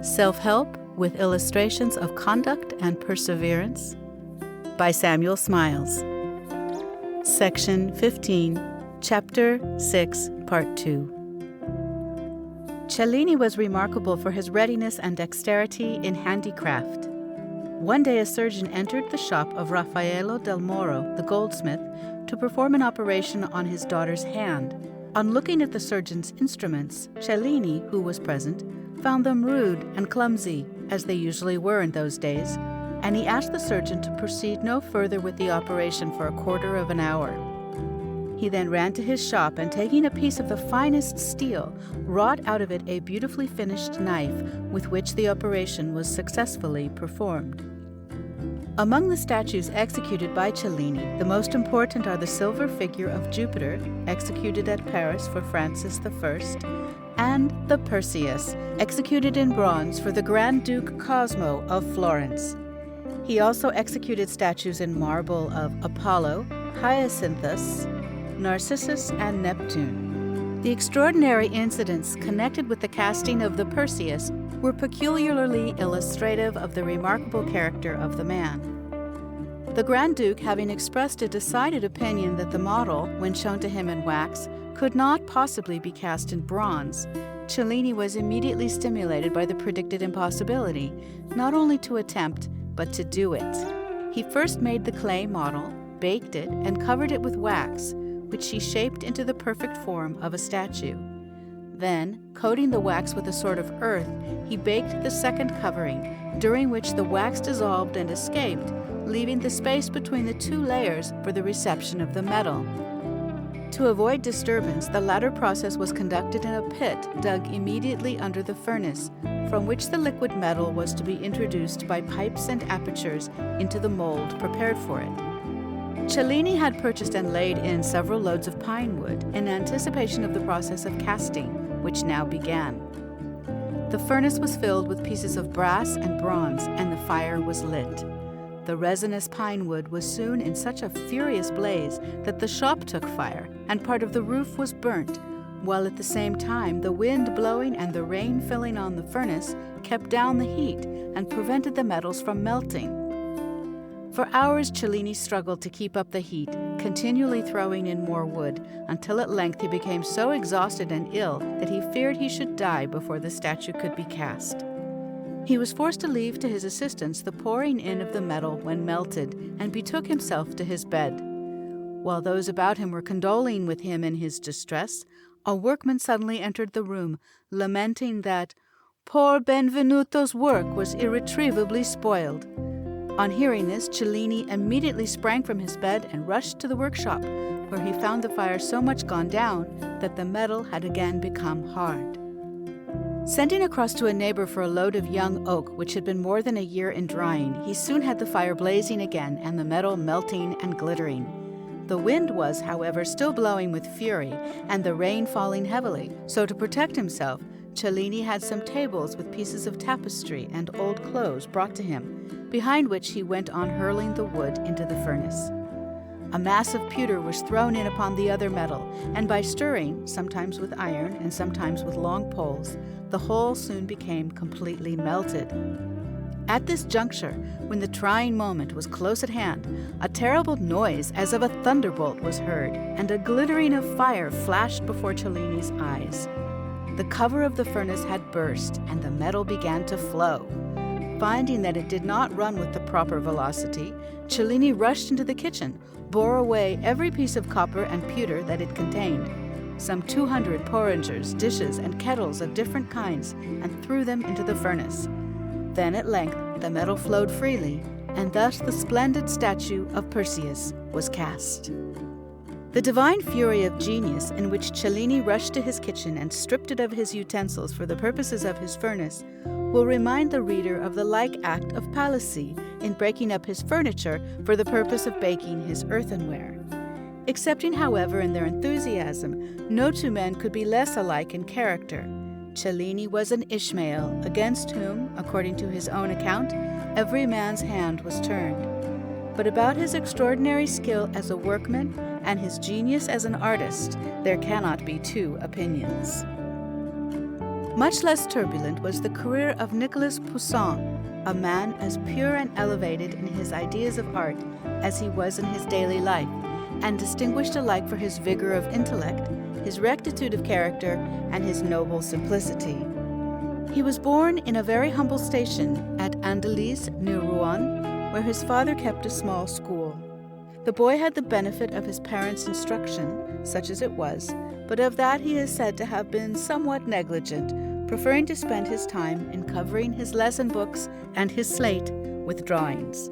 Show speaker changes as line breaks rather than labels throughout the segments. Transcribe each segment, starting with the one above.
Self-Help with Illustrations of Conduct and Perseverance by Samuel Smiles. Section 15, Chapter 6, Part 2. Cellini was remarkable for his readiness and dexterity in handicraft. One day a surgeon entered the shop of Raffaello del Moro, the goldsmith, to perform an operation on his daughter's hand. On looking at the surgeon's instruments, Cellini, who was present, found them rude and clumsy, as they usually were in those days, and he asked the surgeon to proceed no further with the operation for a quarter of an hour. He then ran to his shop and, taking a piece of the finest steel, wrought out of it a beautifully finished knife with which the operation was successfully performed. Among the statues executed by Cellini, the most important are the silver figure of Jupiter, executed at Paris for Francis I, and the Perseus, executed in bronze for the Grand Duke Cosmo of Florence. He also executed statues in marble of Apollo, Hyacinthus, Narcissus, and Neptune. The extraordinary incidents connected with the casting of the Perseus were peculiarly illustrative of the remarkable character of the man. The Grand Duke, having expressed a decided opinion that the model, when shown to him in wax, could not possibly be cast in bronze, Cellini was immediately stimulated by the predicted impossibility, not only to attempt, but to do it. He first made the clay model, baked it, and covered it with wax, which he shaped into the perfect form of a statue. Then, coating the wax with a sort of earth, he baked the second covering, during which the wax dissolved and escaped, leaving the space between the two layers for the reception of the metal. To avoid disturbance, the latter process was conducted in a pit dug immediately under the furnace, from which the liquid metal was to be introduced by pipes and apertures into the mold prepared for it. Cellini had purchased and laid in several loads of pine wood in anticipation of the process of casting, which now began. The furnace was filled with pieces of brass and bronze, and the fire was lit. The resinous pine wood was soon in such a furious blaze that the shop took fire, and part of the roof was burnt, while at the same time the wind blowing and the rain filling on the furnace kept down the heat and prevented the metals from melting. For hours Cellini struggled to keep up the heat, continually throwing in more wood, until at length he became so exhausted and ill that he feared he should die before the statue could be cast. He was forced to leave to his assistants the pouring in of the metal when melted, and betook himself to his bed. While those about him were condoling with him in his distress, a workman suddenly entered the room, lamenting that poor Benvenuto's work was irretrievably spoiled. On hearing this, Cellini immediately sprang from his bed and rushed to the workshop, where he found the fire so much gone down that the metal had again become hard. Sending across to a neighbor for a load of young oak, which had been more than a year in drying, he soon had the fire blazing again and the metal melting and glittering. The wind was, however, still blowing with fury, and the rain falling heavily, so to protect himself, Cellini had some tables with pieces of tapestry and old clothes brought to him, behind which he went on hurling the wood into the furnace. A mass of pewter was thrown in upon the other metal, and by stirring, sometimes with iron and sometimes with long poles, the whole soon became completely melted. At this juncture, when the trying moment was close at hand, a terrible noise as of a thunderbolt was heard, and a glittering of fire flashed before Cellini's eyes. The cover of the furnace had burst, and the metal began to flow. Finding that it did not run with the proper velocity, Cellini rushed into the kitchen, bore away every piece of copper and pewter that it contained, some 200 porringers, dishes, and kettles of different kinds, and threw them into the furnace. Then at length the metal flowed freely, and thus the splendid statue of Perseus was cast. The divine fury of genius in which Cellini rushed to his kitchen and stripped it of his utensils for the purposes of his furnace will remind the reader of the like act of Palissy in breaking up his furniture for the purpose of baking his earthenware. Excepting, however, in their enthusiasm, no two men could be less alike in character. Cellini was an Ishmael, against whom, according to his own account, every man's hand was turned. But about his extraordinary skill as a workman and his genius as an artist, there cannot be two opinions. Much less turbulent was the career of Nicolas Poussin, a man as pure and elevated in his ideas of art as he was in his daily life, and distinguished alike for his vigor of intellect, his rectitude of character, and his noble simplicity. He was born in a very humble station at Andelys, near Rouen, where his father kept a small school. The boy had the benefit of his parents' instruction, such as it was, but of that he is said to have been somewhat negligent, preferring to spend his time in covering his lesson books and his slate with drawings.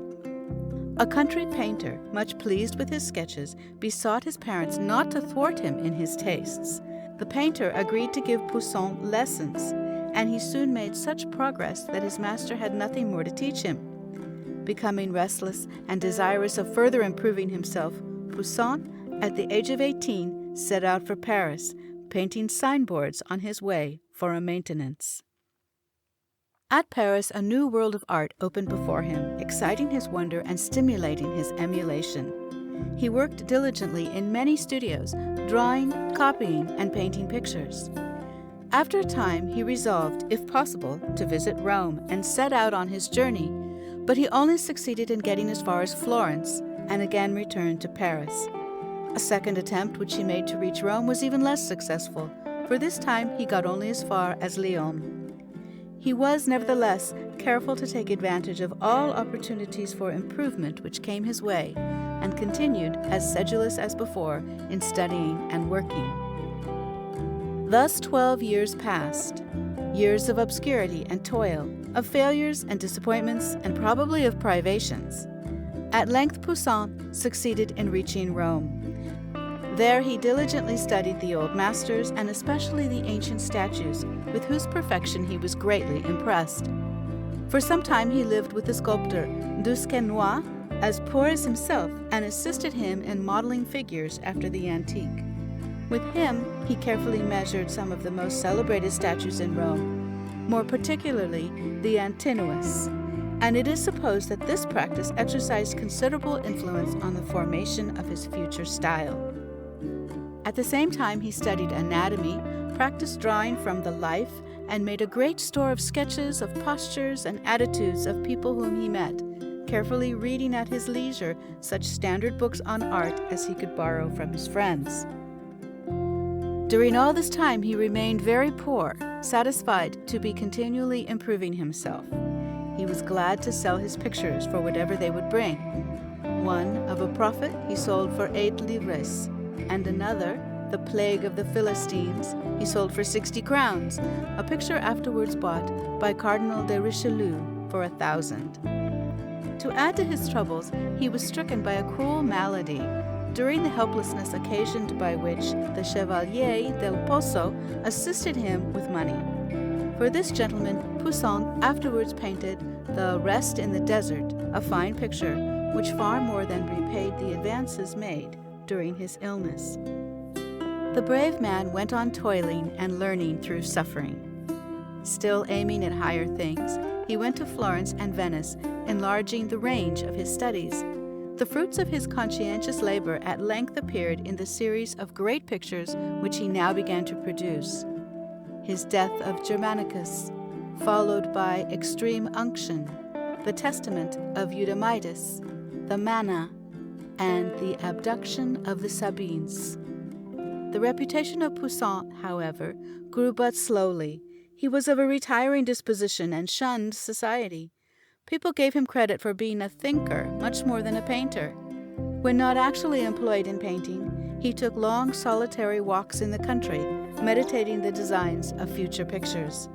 A country painter, much pleased with his sketches, besought his parents not to thwart him in his tastes. The painter agreed to give Poussin lessons, and he soon made such progress that his master had nothing more to teach him. Becoming restless and desirous of further improving himself, Poussin, at the age of 18, set out for Paris, painting signboards on his way for a maintenance. At Paris, a new world of art opened before him, exciting his wonder and stimulating his emulation. He worked diligently in many studios, drawing, copying, and painting pictures. After a time, he resolved, if possible, to visit Rome and set out on his journey, but he only succeeded in getting as far as Florence and again returned to Paris. A second attempt which he made to reach Rome was even less successful, for this time he got only as far as Lyon. He was, nevertheless, careful to take advantage of all opportunities for improvement which came his way, and continued as sedulous as before in studying and working. Thus 12 years passed, years of obscurity and toil, of failures and disappointments, and probably of privations. At length Poussin succeeded in reaching Rome. There he diligently studied the old masters, and especially the ancient statues, with whose perfection he was greatly impressed. For some time he lived with the sculptor Duquesnoy, as poor as himself, and assisted him in modeling figures after the antique. With him he carefully measured some of the most celebrated statues in Rome, more particularly the Antinous, and it is supposed that this practice exercised considerable influence on the formation of his future style. At the same time he studied anatomy, practiced drawing from the life, and made a great store of sketches of postures and attitudes of people whom he met, carefully reading at his leisure such standard books on art as he could borrow from his friends. During all this time he remained very poor, satisfied to be continually improving himself. He was glad to sell his pictures for whatever they would bring. One, of a prophet, he sold for 8 livres, and another, The Plague of the Philistines, he sold for 60 crowns, a picture afterwards bought by Cardinal de Richelieu for 1,000. To add to his troubles, he was stricken by a cruel malady, during the helplessness occasioned by which the Chevalier del Pozo assisted him with money. For this gentleman, Poussin afterwards painted The Rest in the Desert, a fine picture, which far more than repaid the advances made during his illness. The brave man went on toiling and learning through suffering. Still aiming at higher things, he went to Florence and Venice, enlarging the range of his studies. The fruits of his conscientious labor at length appeared in the series of great pictures which he now began to produce. His Death of Germanicus, followed by Extreme Unction, The Testament of Eudamidas, The Manna, and The Abduction of the Sabines. The reputation of Poussin, however, grew but slowly. He was of a retiring disposition and shunned society. People gave him credit for being a thinker much more than a painter. When not actually employed in painting, he took long solitary walks in the country, meditating the designs of future pictures.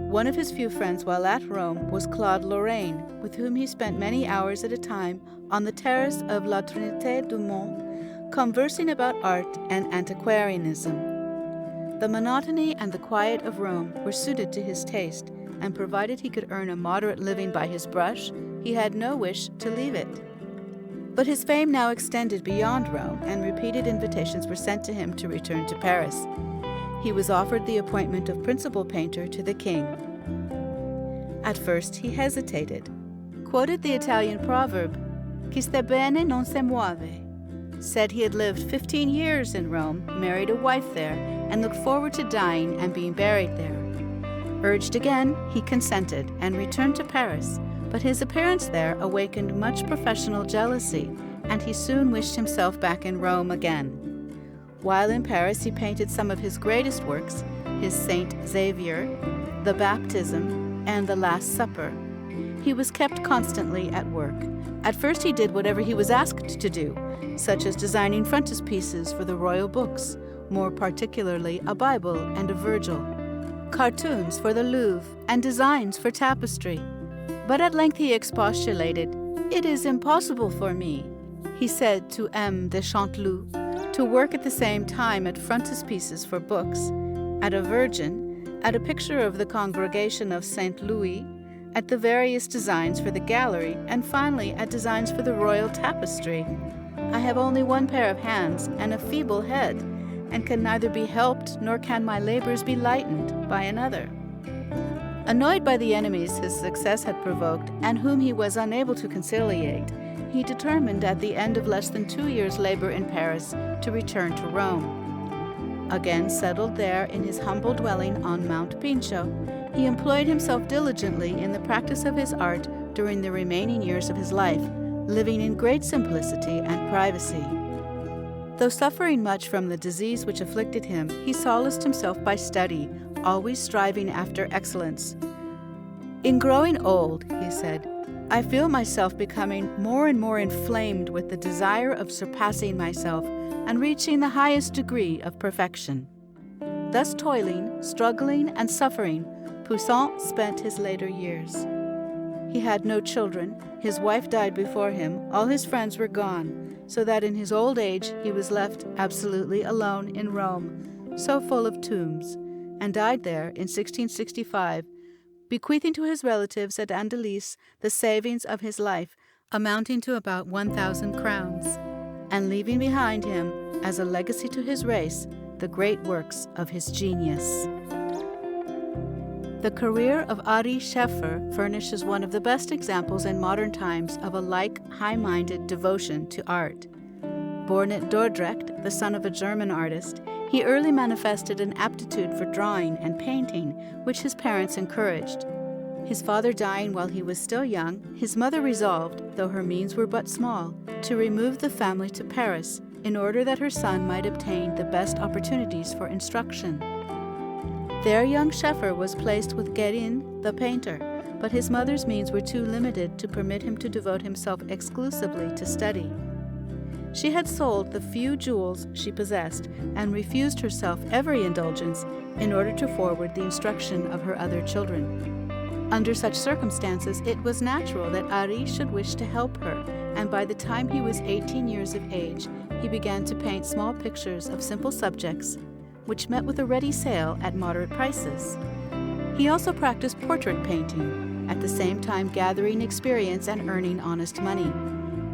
One of his few friends while at Rome was Claude Lorraine, with whom he spent many hours at a time on the terrace of La Trinité du Mont, conversing about art and antiquarianism. The monotony and the quiet of Rome were suited to his taste, and provided he could earn a moderate living by his brush, he had no wish to leave it. But his fame now extended beyond Rome, and repeated invitations were sent to him to return to Paris. He was offered the appointment of principal painter to the king. At first he hesitated, quoted the Italian proverb, "Chi sta bene non se muove," said he had lived 15 years in Rome, married a wife there, and looked forward to dying and being buried there. Urged again, he consented and returned to Paris, but his appearance there awakened much professional jealousy, and he soon wished himself back in Rome again. While in Paris, he painted some of his greatest works, his Saint Xavier, the Baptism, and the Last Supper. He was kept constantly at work. At first he did whatever he was asked to do, such as designing frontispieces for the royal books, more particularly a Bible and a Virgil, cartoons for the Louvre, and designs for tapestry. But at length he expostulated. "It is impossible for me," he said to M. de Chanteloup, "to work at the same time at frontispieces for books, at a Virgin, at a picture of the Congregation of St. Louis, at the various designs for the gallery, and finally at designs for the royal tapestry. I have only one pair of hands and a feeble head, and can neither be helped nor can my labors be lightened by another." Annoyed by the enemies his success had provoked and whom he was unable to conciliate, he determined at the end of less than 2 years' labor in Paris to return to Rome. Again settled there in his humble dwelling on Mount Pincio, he employed himself diligently in the practice of his art during the remaining years of his life, living in great simplicity and privacy. Though suffering much from the disease which afflicted him, he solaced himself by study, always striving after excellence. "In growing old," he said, "I feel myself becoming more and more inflamed with the desire of surpassing myself and reaching the highest degree of perfection." Thus toiling, struggling, and suffering, Poussin spent his later years. He had no children, his wife died before him, all his friends were gone, so that in his old age he was left absolutely alone in Rome, so full of tombs, and died there in 1665, bequeathing to his relatives at Andelys the savings of his life, amounting to about 1,000 crowns, and leaving behind him, as a legacy to his race, the great works of his genius. The career of Ary Scheffer furnishes one of the best examples in modern times of a like high-minded devotion to art. Born at Dordrecht, the son of a German artist, he early manifested an aptitude for drawing and painting, which his parents encouraged. His father dying while he was still young, his mother resolved, though her means were but small, to remove the family to Paris in order that her son might obtain the best opportunities for instruction. There young Scheffer was placed with Guérin, the painter, but his mother's means were too limited to permit him to devote himself exclusively to study. She had sold the few jewels she possessed and refused herself every indulgence in order to forward the instruction of her other children. Under such circumstances, it was natural that Ary should wish to help her, and by the time he was 18 years of age, he began to paint small pictures of simple subjects, which met with a ready sale at moderate prices. He also practiced portrait painting, at the same time gathering experience and earning honest money.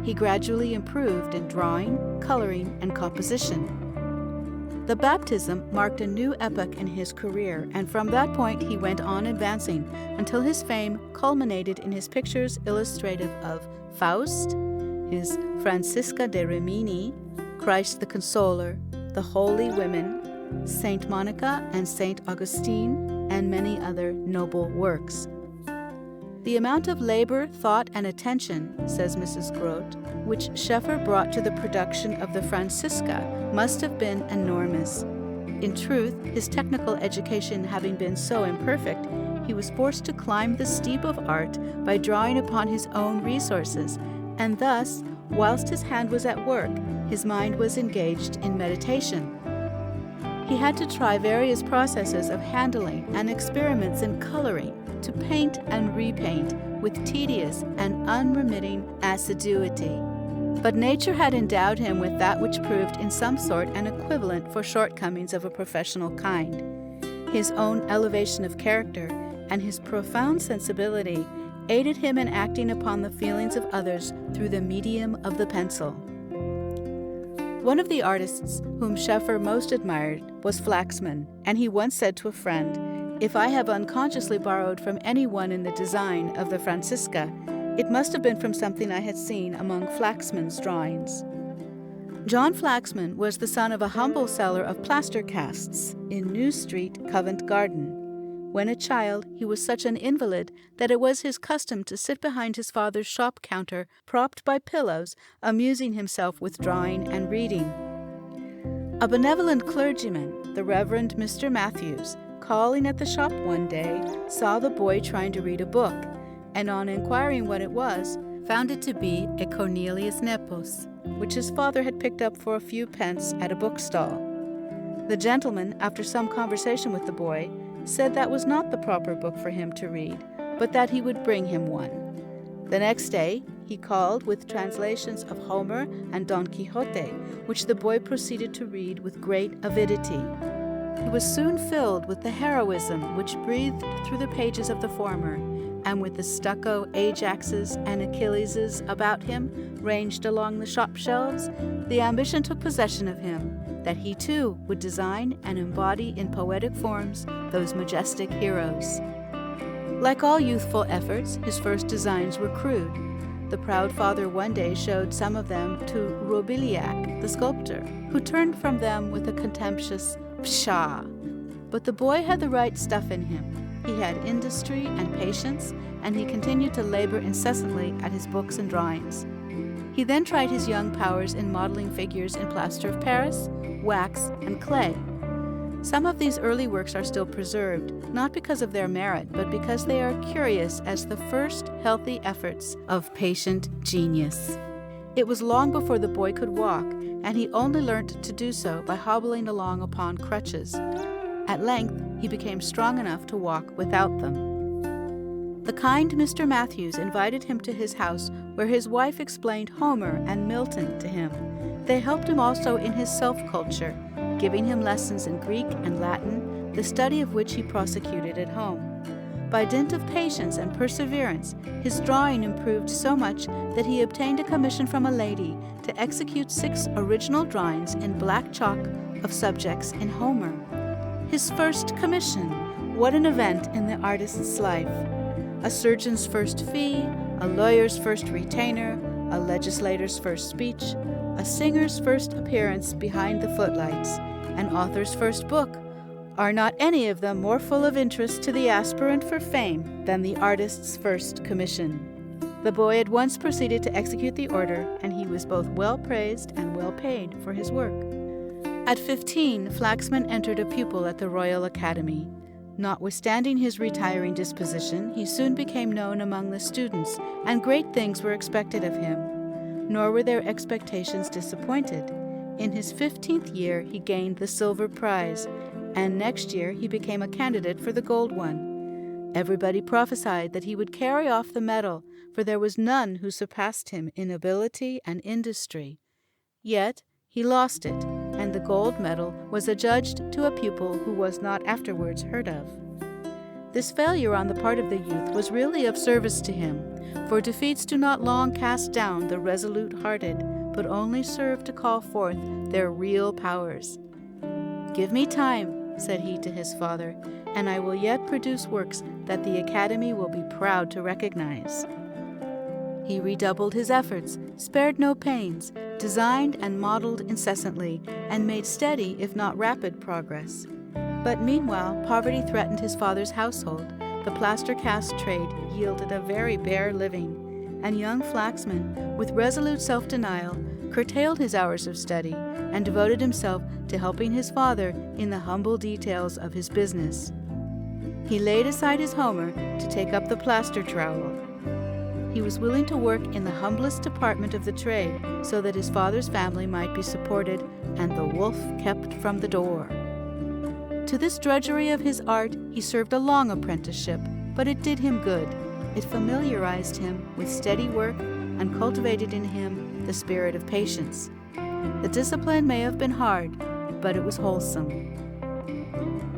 He gradually improved in drawing, coloring, and composition. The baptism marked a new epoch in his career, and from that point he went on advancing until his fame culminated in his pictures illustrative of Faust, his Francisca de Rimini, Christ the Consoler, the Holy Women, Saint Monica and Saint Augustine, and many other noble works. The amount of labor, thought, and attention, says Mrs. Grote, which Scheffer brought to the production of the Francisca must have been enormous. In truth, his technical education having been so imperfect, he was forced to climb the steep of art by drawing upon his own resources, and thus, whilst his hand was at work, his mind was engaged in meditation. He had to try various processes of handling and experiments in coloring, to paint and repaint with tedious and unremitting assiduity. But nature had endowed him with that which proved in some sort an equivalent for shortcomings of a professional kind. His own elevation of character and his profound sensibility aided him in acting upon the feelings of others through the medium of the pencil. One of the artists whom Scheffer most admired was Flaxman, and he once said to a friend, "If I have unconsciously borrowed from anyone in the design of the Francisca, it must have been from something I had seen among Flaxman's drawings." John Flaxman was the son of a humble seller of plaster casts in New Street, Covent Garden. When a child, he was such an invalid that it was his custom to sit behind his father's shop counter, propped by pillows, amusing himself with drawing and reading. A benevolent clergyman, the Reverend Mr. Matthews, calling at the shop one day, saw the boy trying to read a book, and on inquiring what it was, found it to be a Cornelius Nepos, which his father had picked up for a few pence at a bookstall. The gentleman, after some conversation with the boy, said that was not the proper book for him to read, but that he would bring him one. The next day, he called with translations of Homer and Don Quixote, which the boy proceeded to read with great avidity. He was soon filled with the heroism which breathed through the pages of the former, and with the stucco Ajaxes and Achilleses about him ranged along the shop shelves, the ambition took possession of him that he too would design and embody in poetic forms those majestic heroes. Like all youthful efforts, his first designs were crude. The proud father one day showed some of them to Roubiliac, the sculptor, who turned from them with a contemptuous pshaw. But the boy had the right stuff in him. He had industry and patience, and he continued to labor incessantly at his books and drawings. He then tried his young powers in modeling figures in plaster of Paris, wax, and clay. Some of these early works are still preserved, not because of their merit, but because they are curious as the first healthy efforts of patient genius. It was long before the boy could walk, and he only learnt to do so by hobbling along upon crutches. At length, he became strong enough to walk without them. The kind Mr. Matthews invited him to his house, where his wife explained Homer and Milton to him. They helped him also in his self-culture, giving him lessons in Greek and Latin, the study of which he prosecuted at home. By dint of patience and perseverance, his drawing improved so much that he obtained a commission from a lady to execute 6 original drawings in black chalk of subjects in Homer. His first commission! What an event in the artist's life! A surgeon's first fee, a lawyer's first retainer, a legislator's first speech, a singer's first appearance behind the footlights, an author's first book. Are not any of them more full of interest to the aspirant for fame than the artist's first commission? The boy at once proceeded to execute the order, and he was both well praised and well paid for his work. At 15, Flaxman entered a pupil at the Royal Academy. Notwithstanding his retiring disposition, he soon became known among the students, and great things were expected of him. Nor were their expectations disappointed. In his 15th year, he gained the silver prize, and next year he became a candidate for the gold one. Everybody prophesied that he would carry off the medal, for there was none who surpassed him in ability and industry. Yet he lost it, and the gold medal was adjudged to a pupil who was not afterwards heard of. This failure on the part of the youth was really of service to him, for defeats do not long cast down the resolute-hearted, but only serve to call forth their real powers. "Give me time," said he to his father, "and I will yet produce works that the Academy will be proud to recognize." He redoubled his efforts, spared no pains, designed and modeled incessantly, and made steady, if not rapid, progress. But meanwhile, poverty threatened his father's household. The plaster cast trade yielded a very bare living, and young Flaxman, with resolute self-denial, curtailed his hours of study and devoted himself to helping his father in the humble details of his business. He laid aside his Homer to take up the plaster trowel. He was willing to work in the humblest department of the trade so that his father's family might be supported and the wolf kept from the door. To this drudgery of his art he served a long apprenticeship, but it did him good. It familiarized him with steady work and cultivated in him the spirit of patience. The discipline may have been hard, but it was wholesome.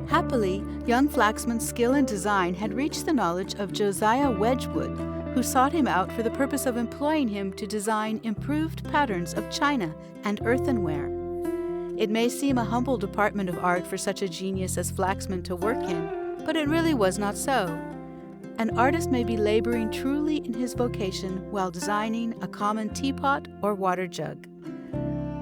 Happily, young Flaxman's skill in design had reached the knowledge of Josiah Wedgwood, who sought him out for the purpose of employing him to design improved patterns of china and earthenware. It may seem a humble department of art for such a genius as Flaxman to work in, but it really was not so. An artist may be laboring truly in his vocation while designing a common teapot or water jug.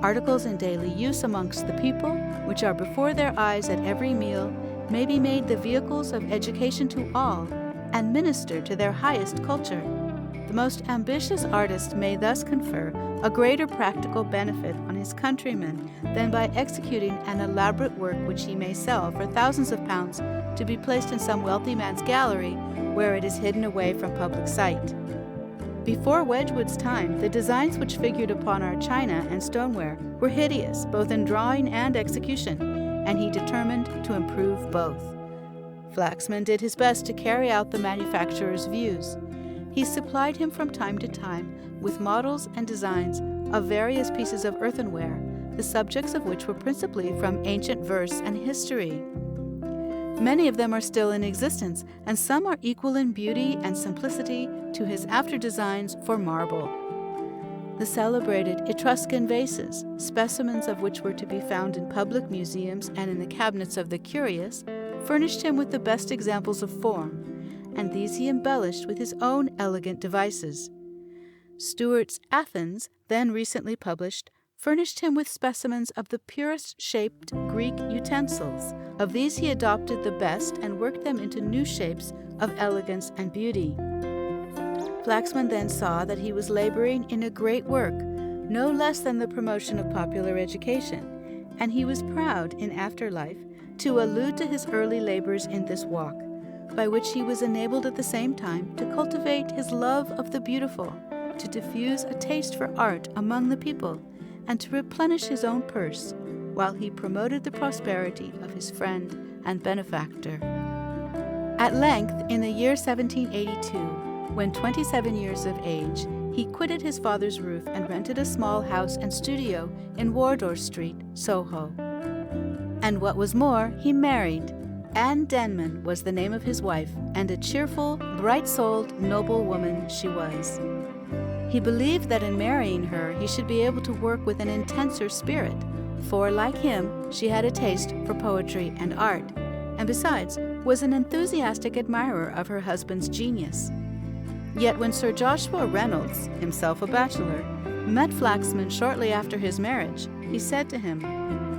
Articles in daily use amongst the people, which are before their eyes at every meal, may be made the vehicles of education to all and minister to their highest culture. The most ambitious artist may thus confer a greater practical benefit on his countrymen than by executing an elaborate work which he may sell for thousands of pounds to be placed in some wealthy man's gallery where it is hidden away from public sight. Before Wedgwood's time, the designs which figured upon our china and stoneware were hideous, both in drawing and execution, and he determined to improve both. Flaxman did his best to carry out the manufacturer's views. He supplied him from time to time with models and designs of various pieces of earthenware, the subjects of which were principally from ancient verse and history. Many of them are still in existence, and some are equal in beauty and simplicity to his after designs for marble. The celebrated Etruscan vases, specimens of which were to be found in public museums and in the cabinets of the curious, furnished him with the best examples of form, and these he embellished with his own elegant devices. Stuart's Athens, then recently published, furnished him with specimens of the purest shaped Greek utensils. Of these he adopted the best and worked them into new shapes of elegance and beauty. Flaxman then saw that he was laboring in a great work, no less than the promotion of popular education, and he was proud in after life to allude to his early labors in this walk, by which he was enabled at the same time to cultivate his love of the beautiful, to diffuse a taste for art among the people, and to replenish his own purse, while he promoted the prosperity of his friend and benefactor. At length, in the year 1782, when 27 years of age, he quitted his father's roof and rented a small house and studio in Wardour Street, Soho. And what was more, he married. Anne Denman was the name of his wife, and a cheerful, bright-souled, noble woman she was. He believed that in marrying her he should be able to work with an intenser spirit, for, like him, she had a taste for poetry and art, and besides, was an enthusiastic admirer of her husband's genius. Yet when Sir Joshua Reynolds, himself a bachelor, met Flaxman shortly after his marriage, he said to him,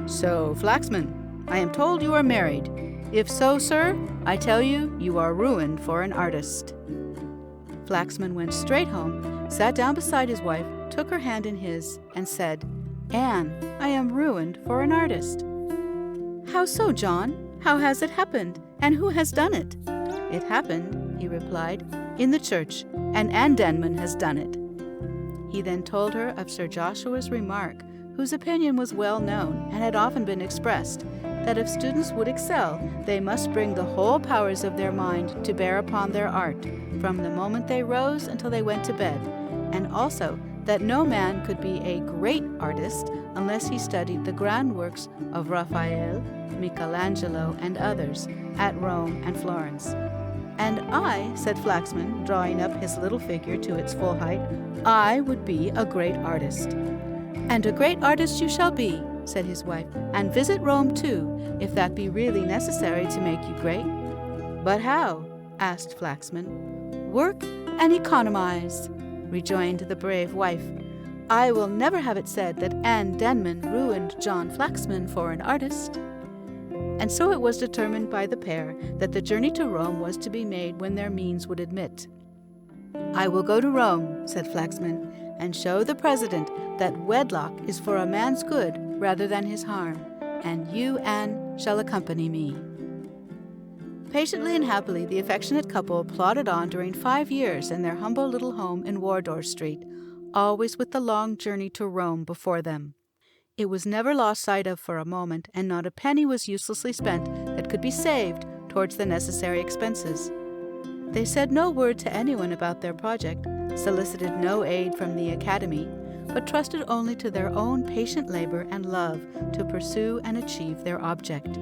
"So, Flaxman, I am told you are married. If so, sir, I tell you, you are ruined for an artist." Flaxman went straight home, sat down beside his wife, took her hand in his, and said, "Anne, I am ruined for an artist." "How so, John? How has it happened? And who has done it?" "It happened," he replied, "in the church, and Anne Denman has done it." He then told her of Sir Joshua's remark, whose opinion was well known and had often been expressed, that if students would excel, they must bring the whole powers of their mind to bear upon their art, from the moment they rose until they went to bed, and also that no man could be a great artist unless he studied the grand works of Raphael, Michelangelo, and others at Rome and Florence. "And I," said Flaxman, drawing up his little figure to its full height, "I would be a great artist." "And a great artist you shall be," said his wife, "and visit Rome too, if that be really necessary to make you great." "But how?" asked Flaxman. "Work and economize," rejoined the brave wife. "I will never have it said that Anne Denman ruined John Flaxman for an artist." And so it was determined by the pair that the journey to Rome was to be made when their means would admit. "I will go to Rome," said Flaxman, "and show the president that wedlock is for a man's good rather than his harm, and you, Anne, shall accompany me." Patiently and happily the affectionate couple plodded on during 5 years in their humble little home in Wardour Street, always with the long journey to Rome before them. It was never lost sight of for a moment, and not a penny was uselessly spent that could be saved towards the necessary expenses. They said no word to anyone about their project, solicited no aid from the academy, but trusted only to their own patient labor and love to pursue and achieve their object.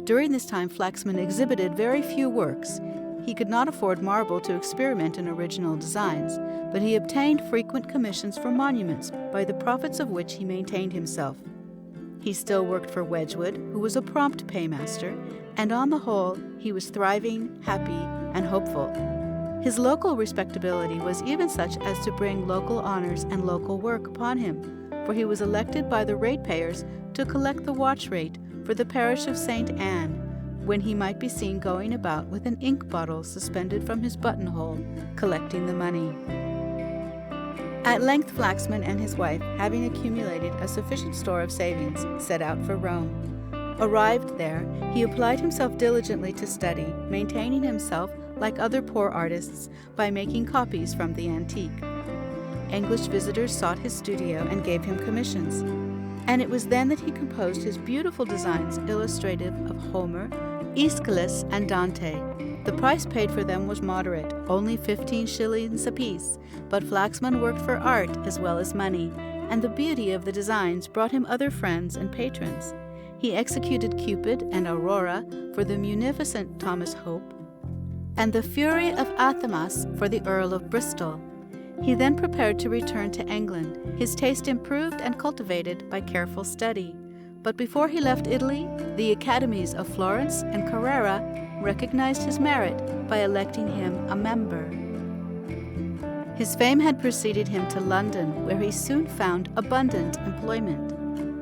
During this time Flaxman exhibited very few works. He could not afford marble to experiment in original designs, but he obtained frequent commissions for monuments, by the profits of which he maintained himself. He still worked for Wedgwood, who was a prompt paymaster, and on the whole he was thriving, happy, and hopeful. His local respectability was even such as to bring local honors and local work upon him, for he was elected by the ratepayers to collect the watch rate for the parish of St. Anne, when he might be seen going about with an ink bottle suspended from his buttonhole, collecting the money. At length Flaxman and his wife, having accumulated a sufficient store of savings, set out for Rome. Arrived there, he applied himself diligently to study, maintaining himself, like other poor artists, by making copies from the antique. English visitors sought his studio and gave him commissions, and it was then that he composed his beautiful designs illustrative of Homer, Aeschylus, and Dante. The price paid for them was moderate, only 15 shillings apiece, but Flaxman worked for art as well as money, and the beauty of the designs brought him other friends and patrons. He executed Cupid and Aurora for the munificent Thomas Hope, and the Fury of Athamas for the Earl of Bristol. He then prepared to return to England, his taste improved and cultivated by careful study. But before he left Italy, the academies of Florence and Carrara recognized his merit by electing him a member. His fame had preceded him to London, where he soon found abundant employment.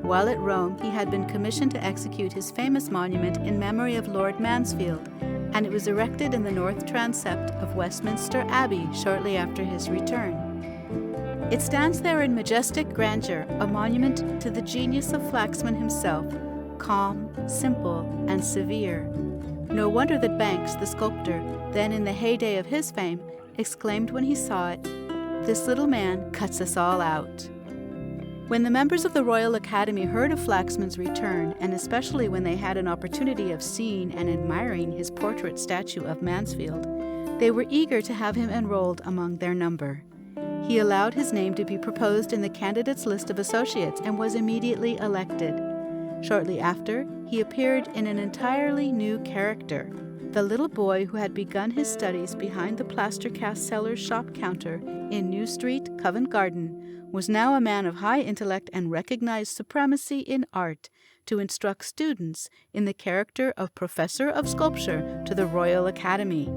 While at Rome, he had been commissioned to execute his famous monument in memory of Lord Mansfield, and it was erected in the north transept of Westminster Abbey shortly after his return. It stands there in majestic grandeur, a monument to the genius of Flaxman himself, calm, simple, and severe. No wonder that Banks, the sculptor, then in the heyday of his fame, exclaimed when he saw it, "This little man cuts us all out." When the members of the Royal Academy heard of Flaxman's return, and especially when they had an opportunity of seeing and admiring his portrait statue of Mansfield, they were eager to have him enrolled among their number. He allowed his name to be proposed in the candidates' list of associates and was immediately elected. Shortly after, he appeared in an entirely new character. The little boy who had begun his studies behind the plaster-cast seller's shop counter in New Street, Covent Garden, was now a man of high intellect and recognized supremacy in art to instruct students in the character of Professor of Sculpture to the Royal Academy.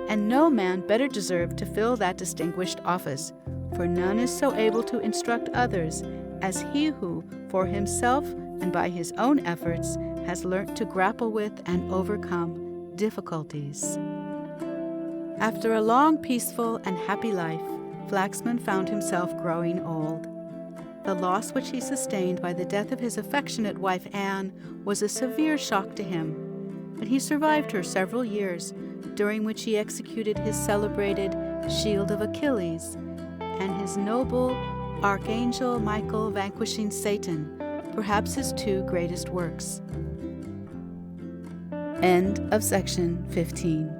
And no man better deserved to fill that distinguished office, for none is so able to instruct others as he who, for himself and by his own efforts, has learnt to grapple with and overcome difficulties. After a long, peaceful, and happy life, Flaxman found himself growing old. The loss which he sustained by the death of his affectionate wife Anne was a severe shock to him, but he survived her several years, during which he executed his celebrated Shield of Achilles and his noble Archangel Michael vanquishing Satan, perhaps his two greatest works. End of section 15.